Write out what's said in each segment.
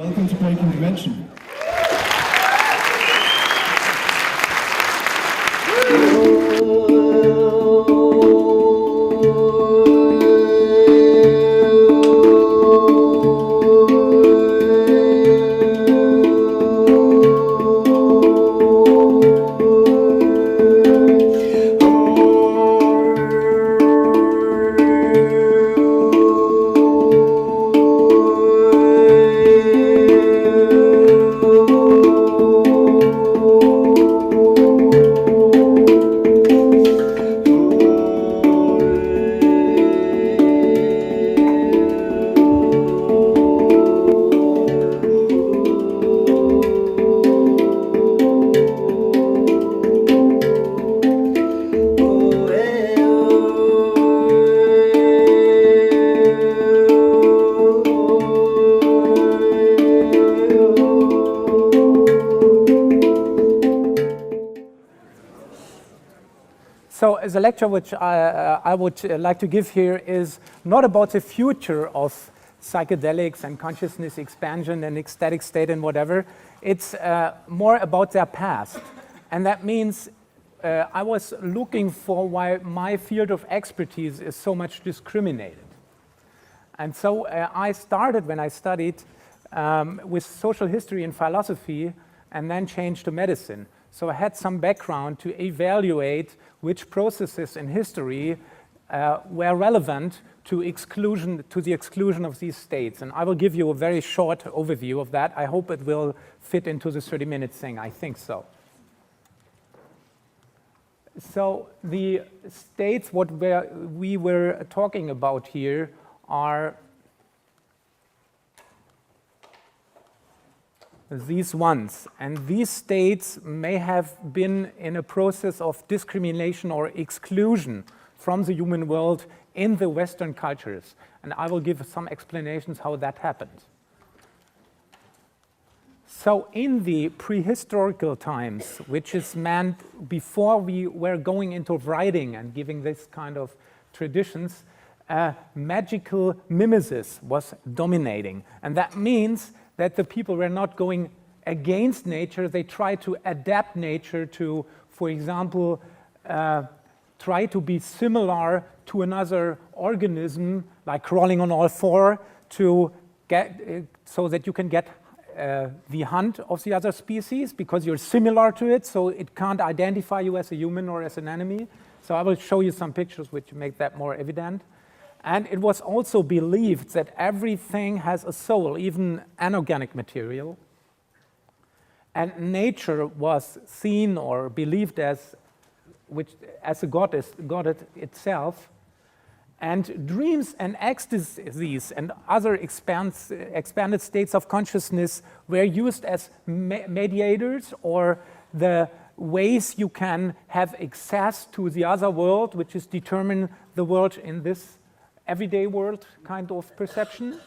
Welcome to Breaking Convention. So the lecture which I would like to give here is not about the future of psychedelics and consciousness expansion and ecstatic state and whatever. It's more about their past. And that means I was looking for why my field of expertise is so much discriminated. And so I started when I studied with social history and philosophy and then changed to medicine. So I had some background to evaluate which processes in history were relevant to the exclusion of these states. And I will give you a very short overview of that. I hope it will fit into the 30-minute thing. I think so. So the states what we were talking about here are these ones, and these states may have been in a process of discrimination or exclusion from the human world in the Western cultures, and I will give some explanations how that happened. So in the prehistorical times, which is meant before we were going into writing and giving this kind of traditions, magical mimesis was dominating, and that means that the people were not going against nature, they tried to adapt nature to, for example, try to be similar to another organism, like crawling on all four, to get, so that you can get the hunt of the other species, because you're similar to it, so it can't identify you as a human or as an enemy. So I will show you some pictures which make that more evident. And it was also believed that everything has a soul, even anorganic material. And nature was seen or believed as a goddess itself. And dreams and ecstasies and other expanded states of consciousness were used as mediators, or the ways you can have access to the other world, which is determine the world in this everyday world kind of perception.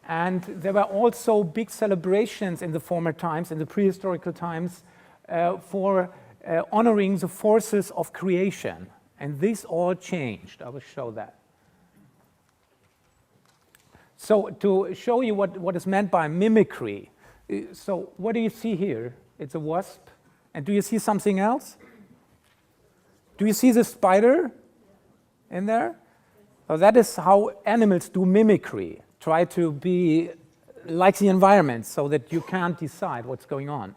And there were also big celebrations in the former times, in the prehistorical times, for honoring the forces of creation. And this all changed. I will show that. So to show you what is meant by mimicry, so what do you see here? It's a wasp. And do you see something else? Do you see the spider in there? So that is how animals do mimicry, try to be like the environment so that you can't decide what's going on.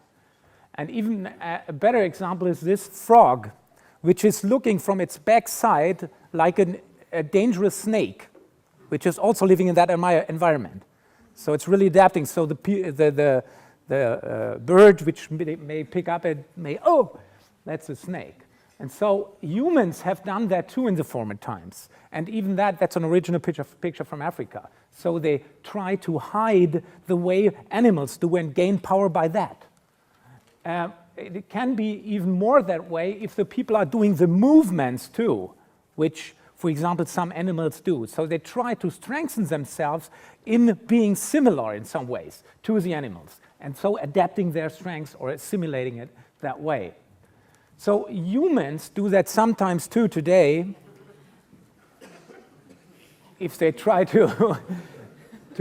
And even a better example is this frog, which is looking from its backside like a dangerous snake, which is also living in that environment. So it's really adapting. So the bird which may pick up it may, oh, that's a snake. And so humans have done that too in the former times. And even that's an original picture from Africa. So they try to hide the way animals do and gain power by that. It can be even more that way if the people are doing the movements too, which, for example, some animals do. So they try to strengthen themselves in being similar in some ways to the animals, and so adapting their strengths or assimilating it that way. So humans do that sometimes too today, if they try to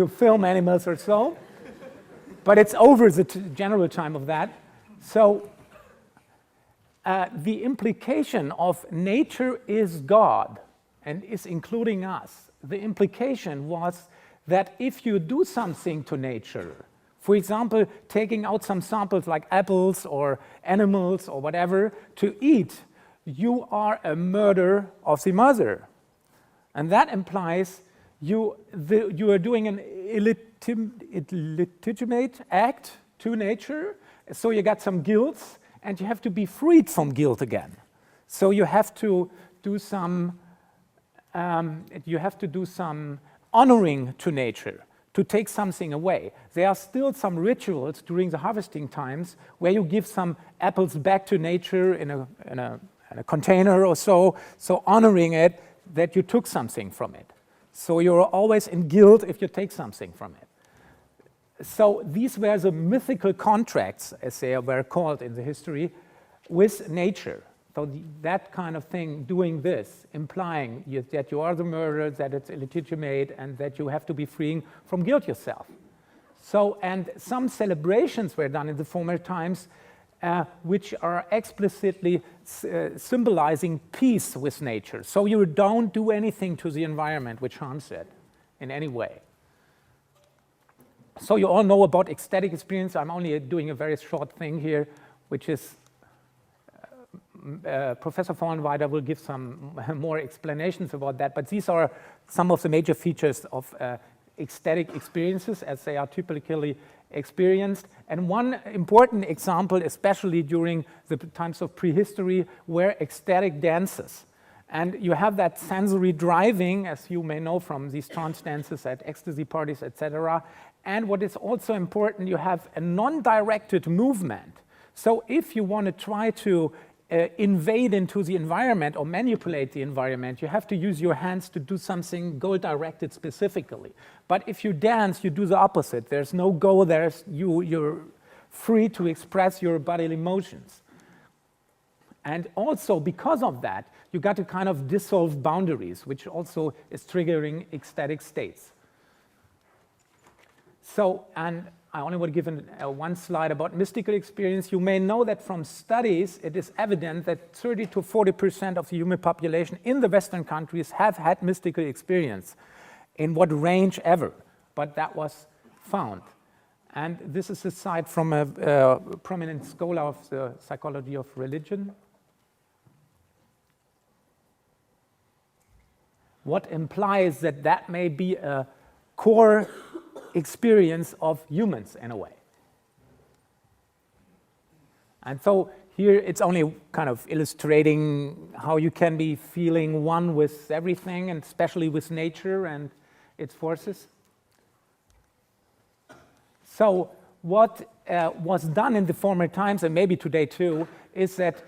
film animals or so. but it's over the general time of that. So the implication of nature is God and is including us. The implication was that if you do something to nature, for example, taking out some samples like apples or animals or whatever to eat, you are a murderer of the mother. And that implies you are doing an illegitimate act to nature, so you got some guilt, and you have to be freed from guilt again. So you have to do some honoring to nature, to take something away. There are still some rituals during the harvesting times where you give some apples back to nature in a container or so honoring it that you took something from it. So you're always in guilt if you take something from it. So these were the mythical contracts, as they were called in the history, with nature. So that kind of thing, doing this, implying that you are the murderer, that it's illegitimate, and that you have to be freeing from guilt yourself. So, and some celebrations were done in the former times, which are explicitly symbolizing peace with nature. So you don't do anything to the environment which harms it in any way. So you all know about ecstatic experience. I'm only doing a very short thing here, which is Professor Vornweider will give some more explanations about that, but these are some of the major features of ecstatic experiences as they are typically experienced. And one important example, especially during the times of prehistory, were ecstatic dances. And you have that sensory driving, as you may know from these trance dances at ecstasy parties, etc. And what is also important, you have a non-directed movement. So if you want to try to invade into the environment or manipulate the environment, you have to use your hands to do something goal-directed specifically. But if you dance, you do the opposite. There's no goal, you're free to express your bodily emotions. And also, because of that, you got to kind of dissolve boundaries, which also is triggering ecstatic states. So, and I only want to give one slide about mystical experience. You may know that from studies, it is evident that 30 to 40% of the human population in the Western countries have had mystical experience, in what range ever, but that was found. And this is a site from a prominent scholar of the psychology of religion. What implies that that may be a core experience of humans in a way. And so here it's only kind of illustrating how you can be feeling one with everything, and especially with nature and its forces. So what was done in the former times, and maybe today too, is that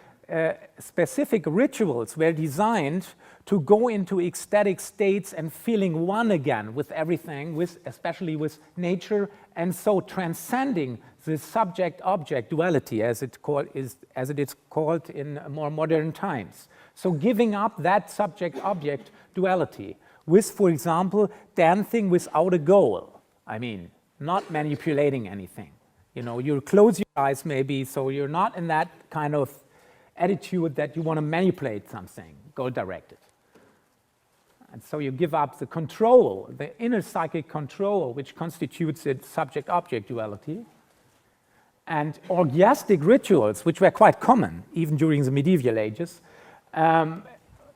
specific rituals were designed to go into ecstatic states and feeling one again with everything, especially with nature, and so transcending the subject-object duality, as it is called in more modern times. So giving up that subject-object duality with, for example, dancing without a goal. I mean, not manipulating anything. You know, you close your eyes maybe, so you're not in that kind of attitude that you want to manipulate something, goal-directed. And so you give up the control, the inner psychic control, which constitutes the subject-object duality. And orgiastic rituals, which were quite common even during the medieval ages,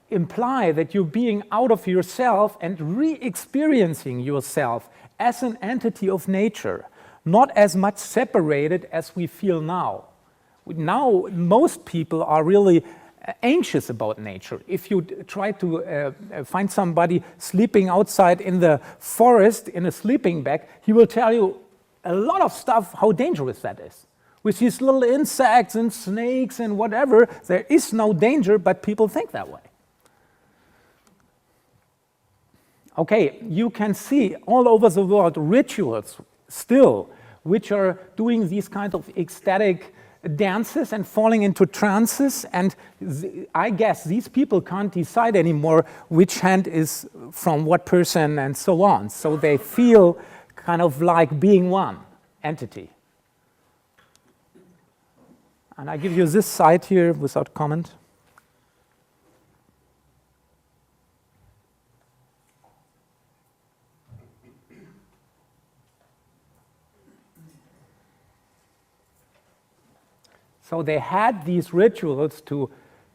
imply that you're being out of yourself and re-experiencing yourself as an entity of nature, not as much separated as we feel now. Now, most people are really anxious about nature. If you try to find somebody sleeping outside in the forest in a sleeping bag, he will tell you a lot of stuff, how dangerous that is. With these little insects and snakes and whatever, there is no danger, but people think that way. Okay, you can see all over the world rituals still, which are doing these kind of ecstatic dances and falling into trances, and I guess these people can't decide anymore which hand is from what person and so on. So they feel kind of like being one entity. And I give you this side here without comment. So they had these rituals to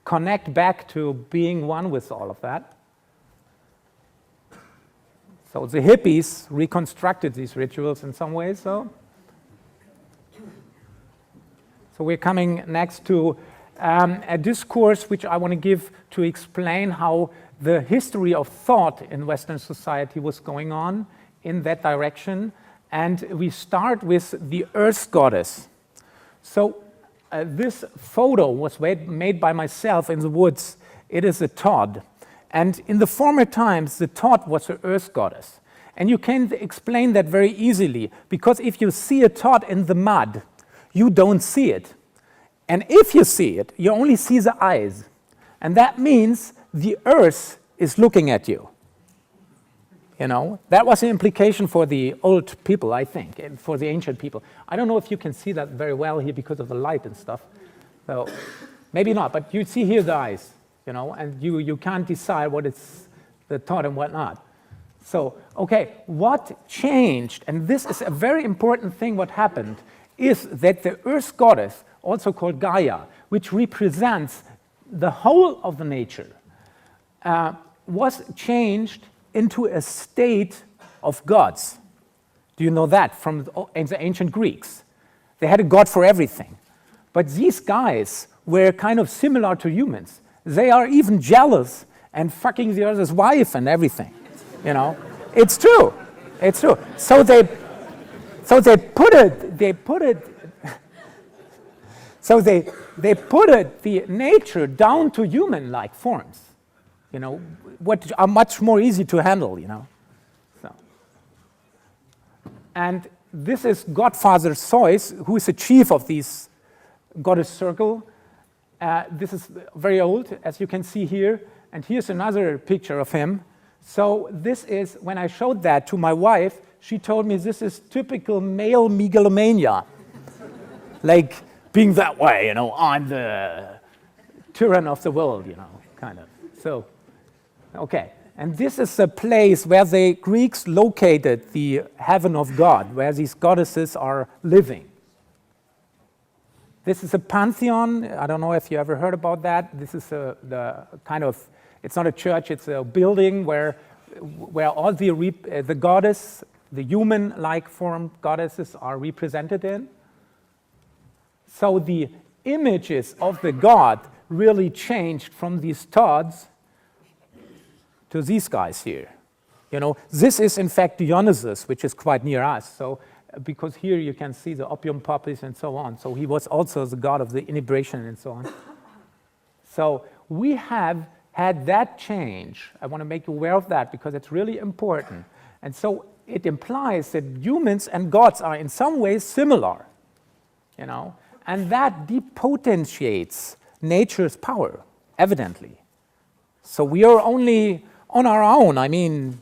connect back to being one with all of that. So the hippies reconstructed these rituals in some ways. So we're coming next to a discourse which I want to give to explain how the history of thought in Western society was going on in that direction. And we start with the Earth goddess. So this photo was made by myself in the woods. It is a Todd. And in the former times, the Todd was the Earth goddess. And you can explain that very easily, because if you see a Todd in the mud, you don't see it. And if you see it, you only see the eyes. And that means the Earth is looking at you. You know, that was the implication for the old people, I think, and for the ancient people. I don't know if you can see that very well here because of the light and stuff. So maybe not, but you see here the eyes, you know, and you can't decide what is the thought and what not. So, okay, what changed, and this is a very important thing what happened, is that the Earth goddess, also called Gaia, which represents the whole of the nature, was changed into a state of gods. Do you know that from the ancient Greeks? They had a god for everything. But these guys were kind of similar to humans. They are even jealous and fucking the other's wife and everything. You know, it's true. It's true. So they put it the nature down to human-like forms. You know, what are much more easy to handle, you know. So. And this is Godfather Zeus, who is the chief of this goddess circle. This is very old, as you can see here. And here's another picture of him. So this is, when I showed that to my wife, she told me this is typical male megalomania. Like being that way, you know, I'm the tyrant of the world, you know, kind of. So. Okay, and this is a place where the Greeks located the heaven of God, where these goddesses are living. This is a pantheon. I don't know if you ever heard about that. This is the kind of, it's not a church, it's a building where all the goddess, the human-like form goddesses are represented in. So the images of the god really changed from these Todds to these guys here. You know, this is in fact Dionysus, which is quite near us. So, because here you can see the opium poppies and so on. So he was also the god of the inebriation and so on. So we have had that change. I want to make you aware of that because it's really important. And so it implies that humans and gods are in some ways similar, you know, and that depotentiates nature's power, evidently. So we are only on our own. I mean,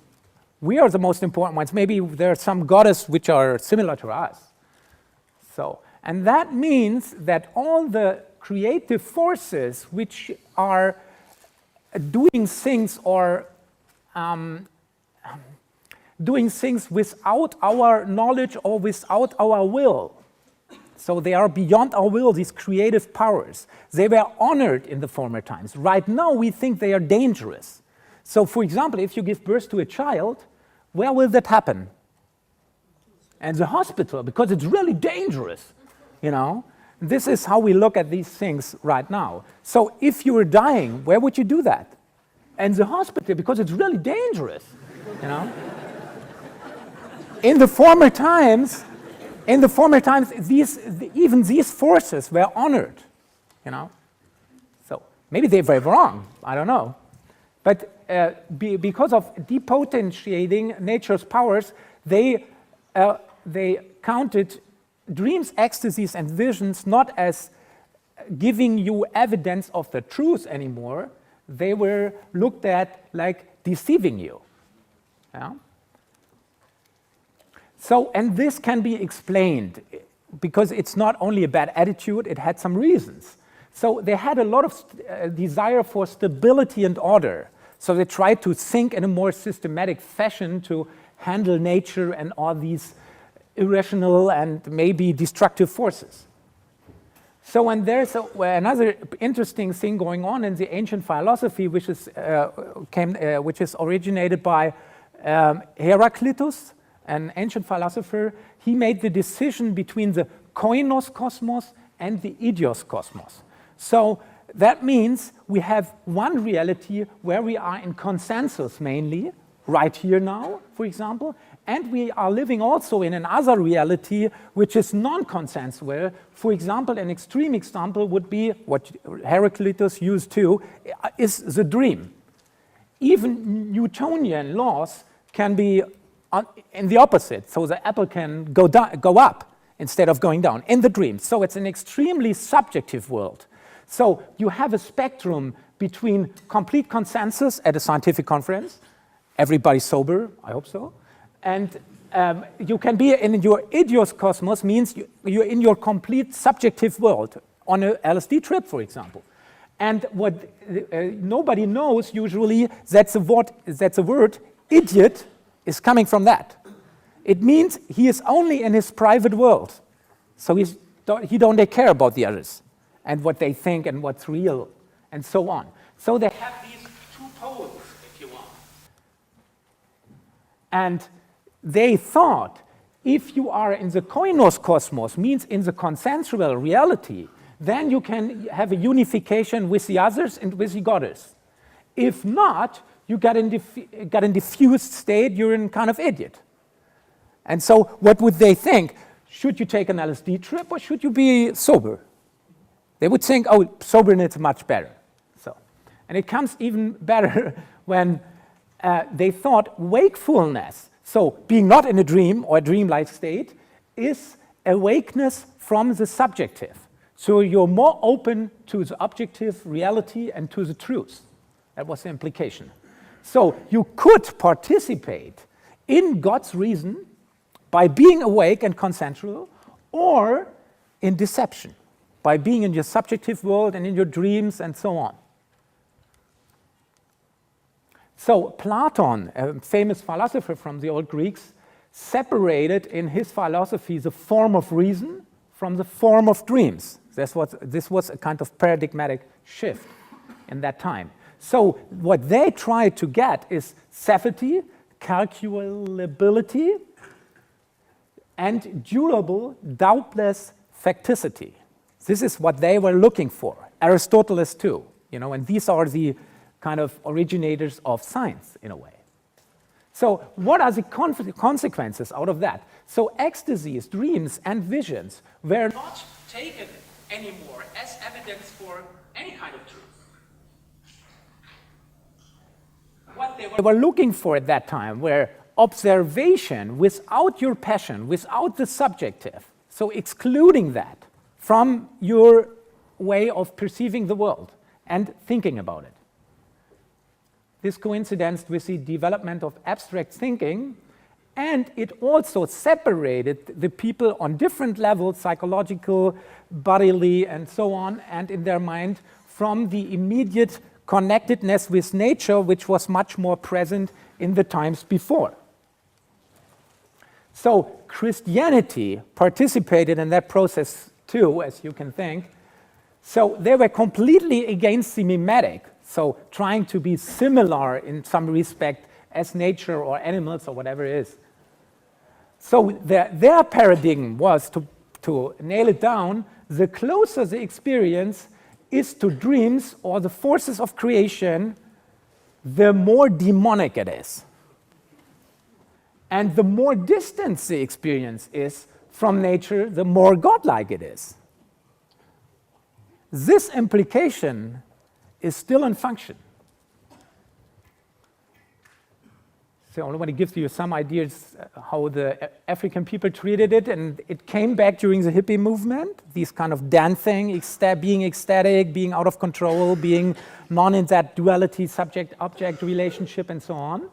we are the most important ones. Maybe there are some goddesses which are similar to us. So, and that means that all the creative forces which are doing things or doing things without our knowledge or without our will. So they are beyond our will, these creative powers. They were honored in the former times. Right now, we think they are dangerous. So, for example, if you give birth to a child, where will that happen? In the hospital, because it's really dangerous, you know. This is how we look at these things right now. So if you were dying, where would you do that? In the hospital, because it's really dangerous, you know. In the former times, even these forces were honored, you know. So maybe they were wrong, I don't know. But because of depotentiating nature's powers, they counted dreams, ecstasies, and visions not as giving you evidence of the truth anymore. They were looked at like deceiving you. Yeah? So, and this can be explained because it's not only a bad attitude, it had some reasons. So they had a lot of desire for stability and order. So they tried to think in a more systematic fashion to handle nature and all these irrational and maybe destructive forces. So when there's another interesting thing going on in the ancient philosophy, which is originated by Heraclitus, an ancient philosopher. He made the decision between the koinos cosmos and the idios cosmos. So that means we have one reality where we are in consensus mainly, right here now, for example, and we are living also in another reality which is non-consensual. For example, an extreme example would be what Heraclitus used too, is the dream. Even Newtonian laws can be in the opposite, so the apple can go up instead of going down in the dream. So it's an extremely subjective world. So you have a spectrum between complete consensus at a scientific conference, everybody's sober, I hope so, and you can be in your idios cosmos, means you're in your complete subjective world on a LSD trip, for example. And what nobody knows usually, that's a word, idiot, is coming from that. It means he is only in his private world. So he don't care about the others and what they think and what's real and so on. So they have these two poles, if you want. And they thought if you are in the koinos cosmos, means in the consensual reality, then you can have a unification with the others and with the goddess. If not, you got in diffused state, you're in kind of idiot. And so what would they think? Should you take an LSD trip or should you be sober? They would think, oh, soberness is much better. So, and it comes even better when they thought wakefulness, so being not in a dream or a dreamlike state, is awakeness from the subjective. So you're more open to the objective reality and to the truth. That was the implication. So you could participate in God's reason by being awake and consensual, or in deception, by being in your subjective world and in your dreams and so on. So Platon, a famous philosopher from the old Greeks, separated in his philosophy the form of reason from the form of dreams. This was a kind of paradigmatic shift in that time. So what they tried to get is safety, calculability, and durable, doubtless facticity. This is what they were looking for. Aristotle too, and these are the kind of originators of science in a way. So what are the consequences out of that? So ecstasies, dreams, and visions were not taken anymore as evidence for any kind of truth. What they were looking for at that time were observation without your passion, without the subjective, so excluding that from your way of perceiving the world and thinking about it. This coincided with the development of abstract thinking, and it also separated the people on different levels, psychological, bodily, and so on, and in their mind, from the immediate connectedness with nature, which was much more present in the times before. So Christianity participated in that process too, as you can think. So they were completely against the mimetic, so trying to be similar in some respect as nature or animals or whatever it is. So their paradigm was, to nail it down, the closer the experience is to dreams or the forces of creation, the more demonic it is. And the more distant the experience is from nature, the more godlike it is. This implication is still in function. So I want to give you some ideas how the African people treated it, and it came back during the hippie movement, these kind of dancing, being ecstatic, being out of control, being non in that duality, subject-object relationship, and so on.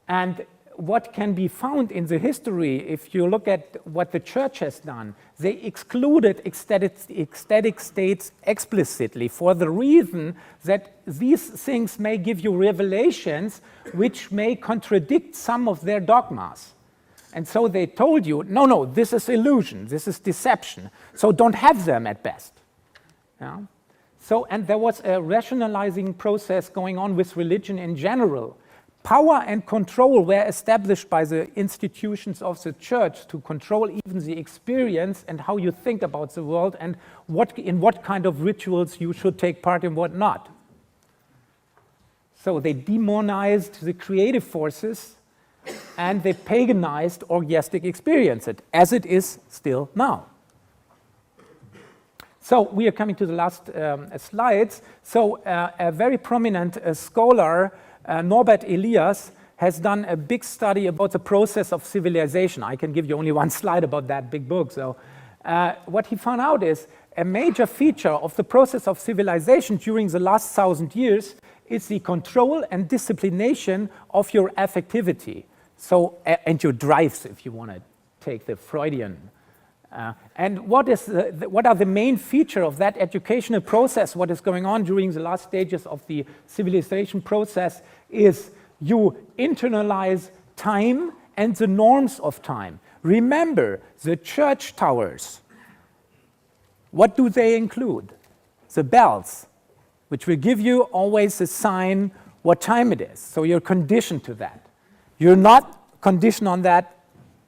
And what can be found in the history, if you look at what the church has done, they excluded ecstatic states explicitly for the reason that these things may give you revelations which may contradict some of their dogmas. And so they told you, no, this is illusion, this is deception, so don't have them at best. Yeah? So, and there was a rationalizing process going on with religion in general. Power and control were established by the institutions of the church to control even the experience and how you think about the world and in what kind of rituals you should take part in, what not. So they demonized the creative forces and they paganized orgiastic experience, as it is still now. So we are coming to the last slides. So a very prominent scholar, Norbert Elias, has done a big study about the process of civilization. I can give you only one slide about that big book. So what he found out is a major feature of the process of civilization during the last 1,000 years is the control and disciplination of your affectivity. So, and your drives, if you want to take the Freudian. And what are the main feature of that educational process, what is going on during the last stages of the civilization process, is you internalize time and the norms of time. Remember, the church towers, what do they include? The bells, which will give you always a sign what time it is. So you're conditioned to that. You're not conditioned on that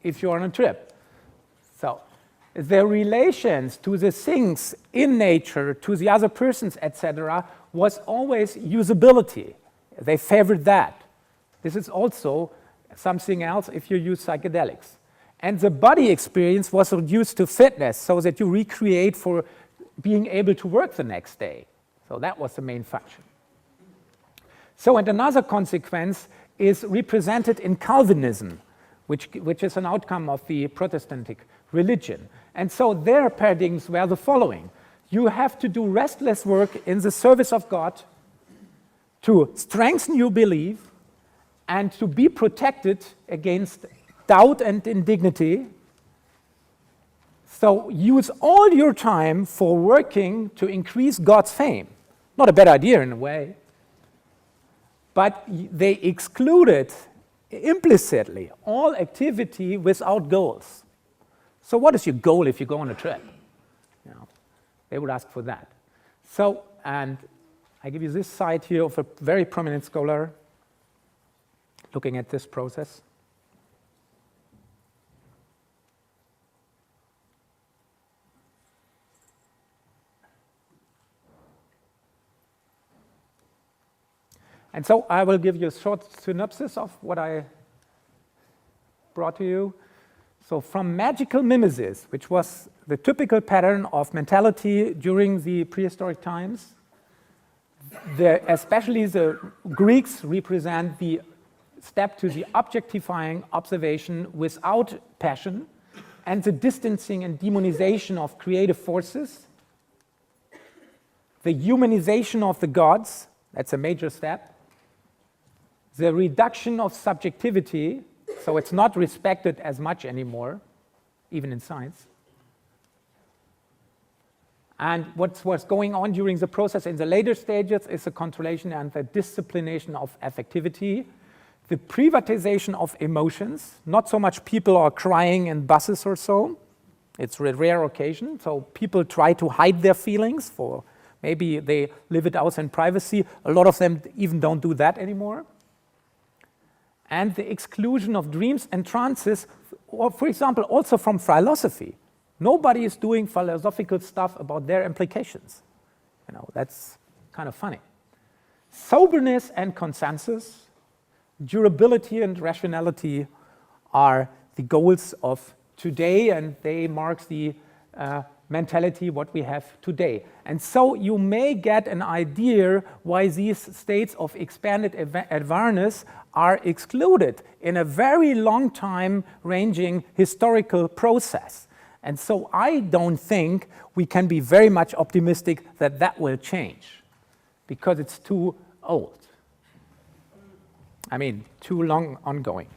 if you're on a trip. So the relations to the things in nature, to the other persons, etc., was always usability. They favored that. This is also something else if you use psychedelics. And the body experience was reduced to fitness so that you recreate for being able to work the next day. So that was the main function. So, and another consequence is represented in Calvinism, which is an outcome of the Protestant religion. And so their paradigms were the following. You have to do restless work in the service of God to strengthen your belief and to be protected against doubt and indignity. So use all your time for working to increase God's fame. Not a bad idea in a way. But they excluded implicitly all activity without goals. So what is your goal if you go on a trip? You know, they would ask for that. So, and I give you this side here of a very prominent scholar looking at this process. And so I will give you a short synopsis of what I brought to you. So from magical mimesis, which was the typical pattern of mentality during the prehistoric times, especially the Greeks represent the step to the objectifying observation without passion and the distancing and demonization of creative forces, the humanization of the gods, that's a major step, the reduction of subjectivity, so it's not respected as much anymore, even in science. And what was going on during the process in the later stages is the controlation and the disciplination of affectivity, the privatization of emotions. Not so much people are crying in buses or so. It's a rare occasion. So people try to hide their feelings for maybe they live it out in privacy. A lot of them even don't do that anymore. And the exclusion of dreams and trances, or for example, also from philosophy. Nobody is doing philosophical stuff about their implications. You know, that's kind of funny. Soberness and consensus, durability and rationality are the goals of today, and they mark the mentality what we have today. And so you may get an idea why these states of expanded awareness are excluded in a very long time ranging historical process. And so I don't think we can be very much optimistic that that will change because it's too old. I mean, too long ongoing.